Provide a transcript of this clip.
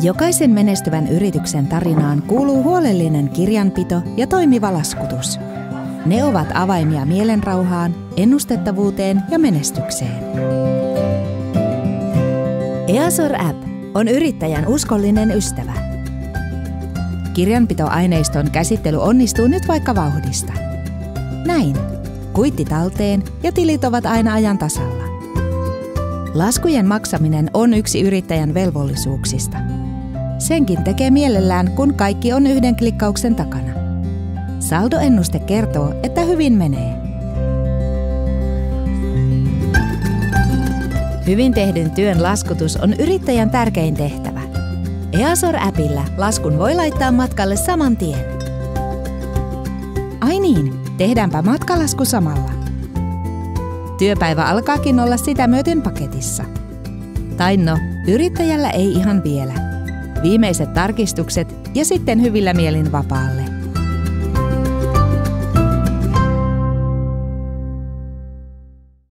Jokaisen menestyvän yrityksen tarinaan kuuluu huolellinen kirjanpito ja toimiva laskutus. Ne ovat avaimia mielenrauhaan, ennustettavuuteen ja menestykseen. Easor App on yrittäjän uskollinen ystävä. Kirjanpitoaineiston käsittely onnistuu nyt vaikka vauhdista. Näin. Kuitti talteen ja tilit ovat aina ajan tasalla. Laskujen maksaminen on yksi yrittäjän velvollisuuksista. Senkin tekee mielellään, kun kaikki on yhden klikkauksen takana. Saldoennuste kertoo, että hyvin menee. Hyvin tehdyn työn laskutus on yrittäjän tärkein tehtävä. Easor-appilla laskun voi laittaa matkalle saman tien. Ai niin, tehdäänpä matkalasku samalla. Työpäivä alkaakin olla sitä myöten paketissa. Tai no, yrittäjällä ei ihan vielä. Viimeiset tarkistukset ja sitten hyvillä mielin vapaalle.